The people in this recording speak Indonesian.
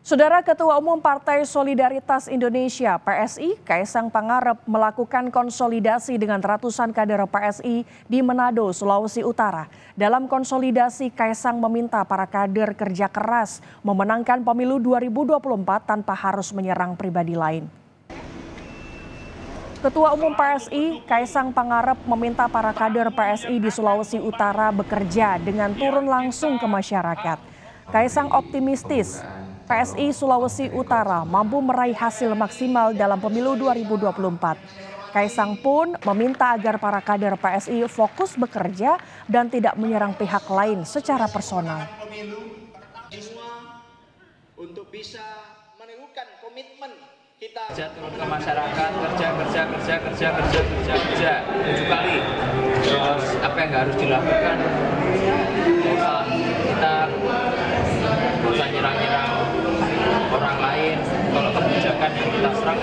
Saudara Ketua Umum Partai Solidaritas Indonesia (PSI), Kaisang Pangarep melakukan konsolidasi dengan ratusan kader PSI di Manado, Sulawesi Utara. Dalam konsolidasi, Kaisang meminta para kader kerja keras memenangkan pemilu 2024 tanpa harus menyerang pribadi lain. Ketua Umum PSI, Kaisang Pangarep meminta para kader PSI di Sulawesi Utara bekerja dengan turun langsung ke masyarakat. Kaisang optimistis PSI Sulawesi Utara mampu meraih hasil maksimal dalam pemilu 2024. Kaisang pun meminta agar para kader PSI fokus bekerja dan tidak menyerang pihak lain secara personal. Untuk bisa meneguhkan komitmen kita turun ke masyarakat, kerja 7 kali. Terus apa yang harus dilakukan? Kita nggak usah nyerang orang lain. Kalau kebijakan yang kita serang